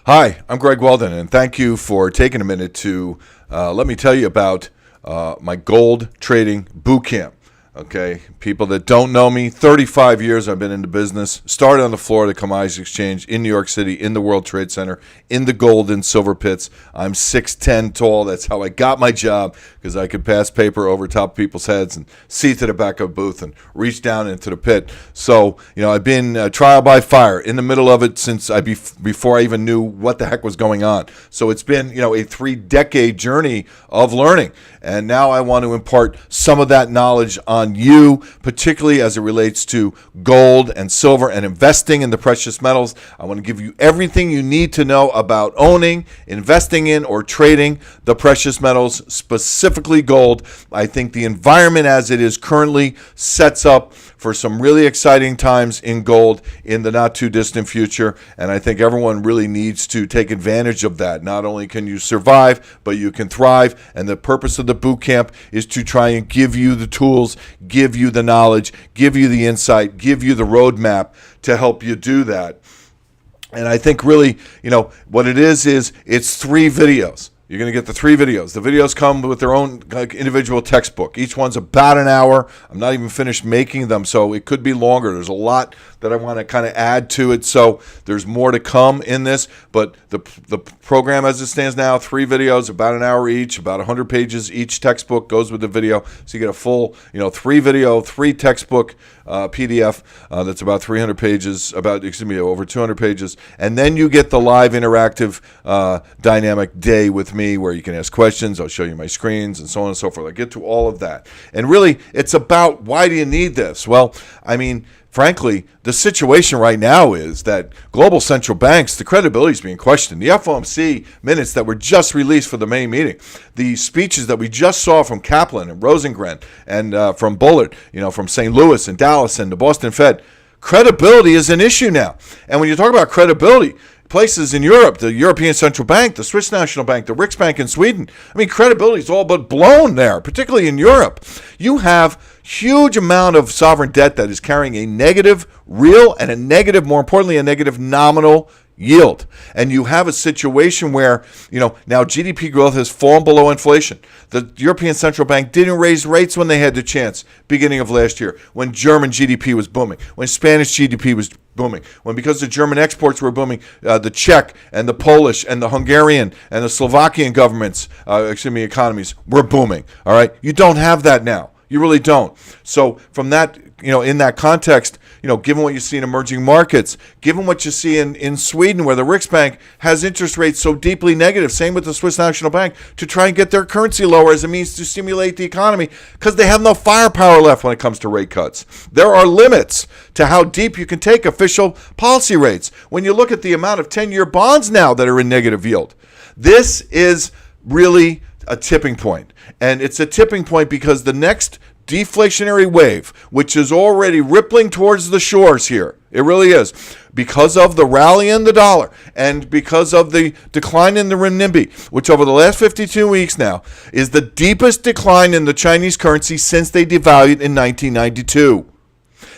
Hi, I'm Greg Weldon, and thank you for taking a minute to let me tell you about my gold trading boot camp. Okay, people that don't know me, 35 years I've been in the business. Started on the floor of the Commodities Exchange in New York City, in the World Trade Center, in the gold and silver pits. I'm 6'10" tall. That's how I got my job, because I could pass paper over top of people's heads and see to the back of a booth and reach down into the pit. So, I've been trial by fire in the middle of it since before I even knew what the heck was going on. So it's been, a 3-decade journey of learning. And now I want to impart some of that knowledge on you, particularly as it relates to gold and silver and investing in the precious metals. I want to give you everything you need to know about owning, investing in, or trading the precious metals, specifically gold. I think the environment as it is currently sets up for some really exciting times in gold in the not too distant future. And I think everyone really needs to take advantage of that. Not only can you survive, but you can thrive. And the purpose of the boot camp is to try and give you the tools, give you the knowledge, give you the insight, give you the roadmap to help you do that. And I think really, what it is it's 3 videos. You're going to get the 3 videos. The videos come with their own individual textbook. Each one's about an hour. I'm not even finished making them, so it could be longer. There's a lot that I want to kind of add to it, so there's more to come in this. But the program as it stands now, 3 videos, about an hour each, about 100 pages each textbook goes with the video. So you get a full, 3 video, 3 textbook PDF that's about 300 pages, over 200 pages. And then you get the live interactive dynamic day with me where you can ask questions. I'll show you my screens and so on and so forth. I get to all of that. And really, it's about, why do you need this? Well, frankly, the situation right now is that global central banks, the credibility is being questioned. The FOMC minutes that were just released for the May meeting, the speeches that we just saw from Kaplan and Rosengren and from Bullard, from St. Louis and Dallas and the Boston Fed, credibility is an issue now. And when you talk about credibility, places in Europe, the European Central Bank, the Swiss National Bank, the Riksbank in Sweden, credibility is all but blown there, particularly in Europe. You have huge amount of sovereign debt that is carrying a negative real and a negative, more importantly, a negative nominal yield. And you have a situation where, now GDP growth has fallen below inflation. The European Central Bank didn't raise rates when they had the chance, beginning of last year, when German GDP was booming, when Spanish GDP was booming, when because the German exports were booming, the Czech and the Polish and the Hungarian and the Slovakian governments, economies were booming. All right, you don't have that now. You really don't. So from that, in that context, given what you see in emerging markets, given what you see in Sweden, where the Riksbank has interest rates so deeply negative, same with the Swiss National Bank, to try and get their currency lower as a means to stimulate the economy, because they have no firepower left when it comes to rate cuts. There are limits to how deep you can take official policy rates. When you look at the amount of 10-year bonds now that are in negative yield, this is really a tipping point. And it's a tipping point because the next deflationary wave, which is already rippling towards the shores here, it really is, because of the rally in the dollar and because of the decline in the renminbi, which over the last 52 weeks now is the deepest decline in the Chinese currency since they devalued in 1992.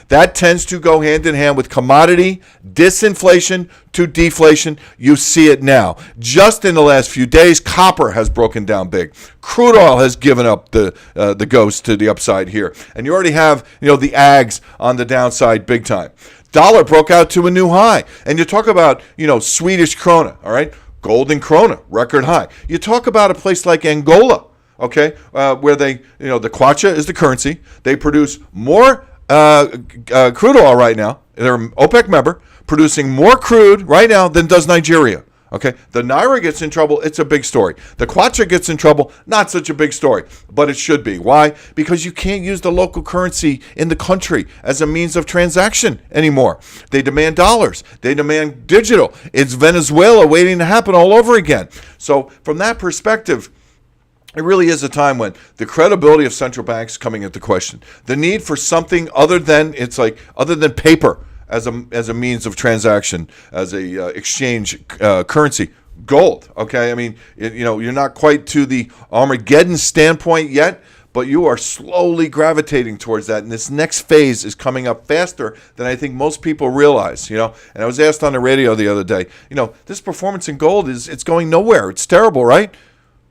That tends to go hand in hand with commodity disinflation to deflation. You see it now. Just in the last few days, copper has broken down big. Crude oil has given up the ghost to the upside here. And you already have, the ags on the downside big time. Dollar broke out to a new high. And you talk about, Swedish krona, all right? Golden krona, record high. You talk about a place like Angola, okay, where they, the kwacha is the currency. They produce more crude oil right now. They're an OPEC member, producing more crude right now than does Nigeria. Okay, the Naira gets in trouble, it's a big story. The kwacha gets in trouble, not such a big story, but it should be. Why? Because you can't use the local currency in the country as a means of transaction anymore. They demand dollars. They demand digital. It's Venezuela waiting to happen all over again. So from that perspective, it really is a time when the credibility of central banks coming into question. The need for something other than paper as a means of transaction, as a exchange currency. Gold, okay? You're not quite to the Armageddon standpoint yet, but you are slowly gravitating towards that. And this next phase is coming up faster than I think most people realize, And I was asked on the radio the other day, this performance in gold it's going nowhere. It's terrible, right?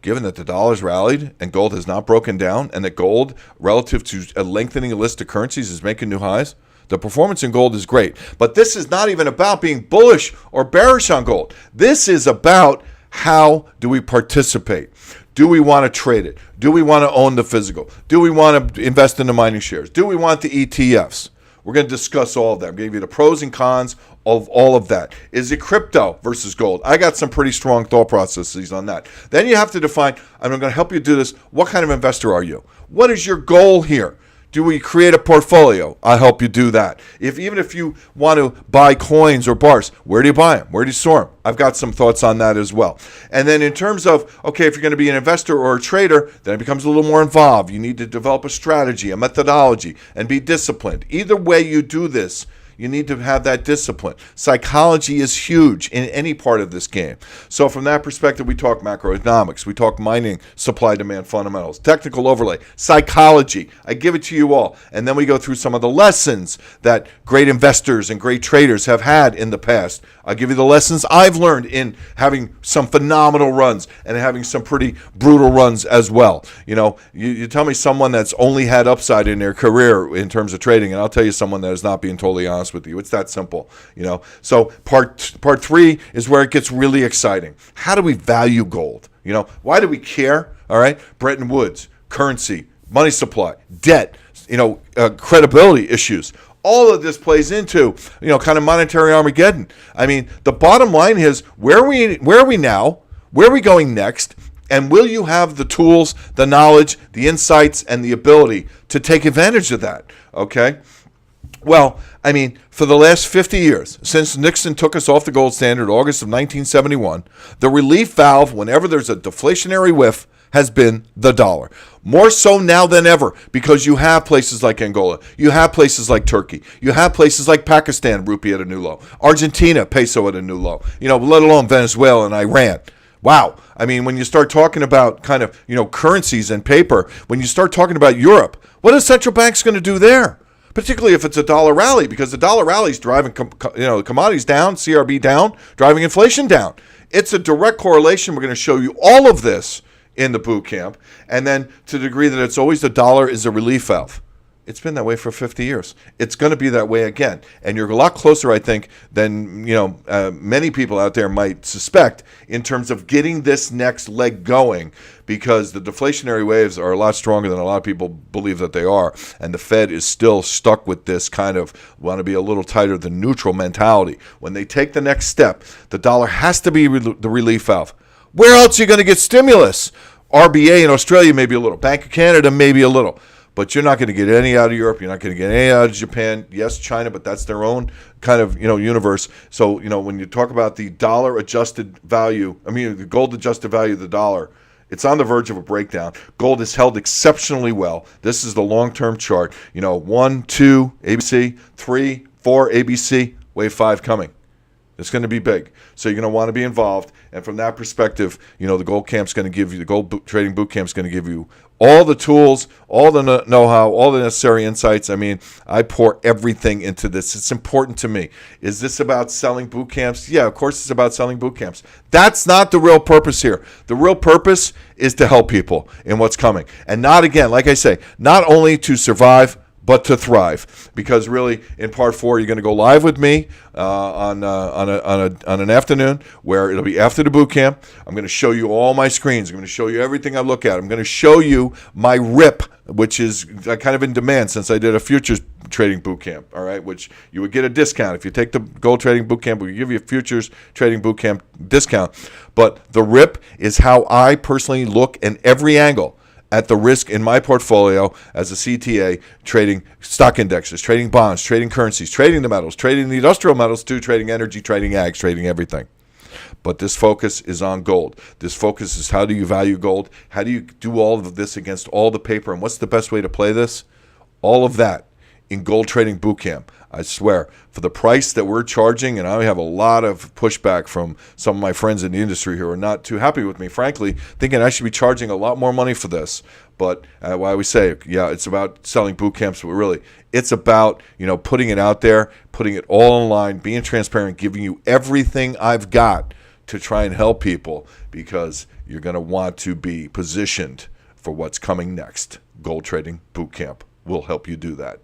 Given that the dollar's rallied and gold has not broken down, and that gold, relative to a lengthening list of currencies, is making new highs, the performance in gold is great. But this is not even about being bullish or bearish on gold. This is about how do we participate? Do we want to trade it? Do we want to own the physical? Do we want to invest in the mining shares? Do we want the ETFs? We're going to discuss all of that. I'm going to give you the pros and cons of all of that. Is it crypto versus gold? I got some pretty strong thought processes on that. Then you have to define, and I'm going to help you do this, what kind of investor are you? What is your goal here? Do we create a portfolio? I'll help you do that. Even if you want to buy coins or bars, where do you buy them? Where do you store them? I've got some thoughts on that as well. And then in terms of, okay, if you're going to be an investor or a trader, then it becomes a little more involved. You need to develop a strategy, a methodology, and be disciplined. Either way you do this, you need to have that discipline. Psychology is huge in any part of this game. So from that perspective, we talk macroeconomics. We talk mining, supply, demand fundamentals, technical overlay, psychology. I give it to you all. And then we go through some of the lessons that great investors and great traders have had in the past. I'll give you the lessons I've learned in having some phenomenal runs and having some pretty brutal runs as well. You tell me someone that's only had upside in their career in terms of trading, and I'll tell you someone that is not being totally honest with you. It's that simple, So part 3 is where it gets really exciting. How do we value gold? Why do we care? All right, Bretton Woods, currency, money supply, debt, credibility issues. All of this plays into, kind of monetary Armageddon. I mean, the bottom line is where are we now? Where are we going next? And will you have the tools, the knowledge, the insights, and the ability to take advantage of that? Okay. Well, I mean, for the last 50 years, since Nixon took us off the gold standard, August of 1971, the relief valve, whenever there's a deflationary whiff, has been the dollar. More so now than ever, because you have places like Angola, you have places like Turkey, you have places like Pakistan, rupee at a new low, Argentina, peso at a new low, let alone Venezuela and Iran. Wow. I mean, when you start talking about kind of, currencies and paper, when you start talking about Europe, what are central banks going to do there? Particularly if it's a dollar rally, because the dollar rally is driving commodities down, CRB down, driving inflation down. It's a direct correlation. We're going to show you all of this in the boot camp, and then to the degree that it's always the dollar is a relief valve. It's been that way for 50 years. It's going to be that way again. And you're a lot closer, I think, than many people out there might suspect in terms of getting this next leg going, because the deflationary waves are a lot stronger than a lot of people believe that they are. And the Fed is still stuck with this kind of want to be a little tighter than neutral mentality. When they take the next step, the dollar has to be the relief valve. Where else are you going to get stimulus? RBA in Australia, maybe a little. Bank of Canada, maybe a little. But you're not going to get any out of Europe. You're not going to get any out of Japan. Yes, China, but that's their own kind of, universe. So, when you talk about the dollar adjusted value, the gold adjusted value of the dollar, it's on the verge of a breakdown. Gold is held exceptionally well. This is the long-term chart. 1, 2, ABC, 3, 4, ABC, wave 5 coming. It's going to be big. So you're going to want to be involved. And from that perspective, the gold camp's going to give you, the gold trading boot camp's going to give you all the tools, all the know-how, all the necessary insights. I pour everything into this. It's important to me. Is this about selling boot camps? Yeah, of course it's about selling boot camps. That's not the real purpose here. The real purpose is to help people in what's coming. And not, again, like I say, not only to survive, but to thrive. Because really, in part 4, you're going to go live with me on an afternoon where it'll be after the boot camp. I'm going to show you all my screens. I'm going to show you everything I look at. I'm going to show you my RIP, which is kind of in demand since I did a futures trading boot camp, all right, which you would get a discount. If you take the gold trading boot camp, we give you a futures trading boot camp discount. But the RIP is how I personally look in every angle at the risk in my portfolio as a CTA, trading stock indexes, trading bonds, trading currencies, trading the metals, trading the industrial metals too, trading energy, trading ags, trading everything. But this focus is on gold. This focus is how do you value gold? How do you do all of this against all the paper? And what's the best way to play this? All of that in Gold Trading Bootcamp. I swear, for the price that we're charging, and I have a lot of pushback from some of my friends in the industry who are not too happy with me, frankly, thinking I should be charging a lot more money for this. But why we say, yeah, it's about selling boot camps, but really, it's about, putting it out there, putting it all online, being transparent, giving you everything I've got to try and help people, because you're going to want to be positioned for what's coming next. Gold Trading Bootcamp will help you do that.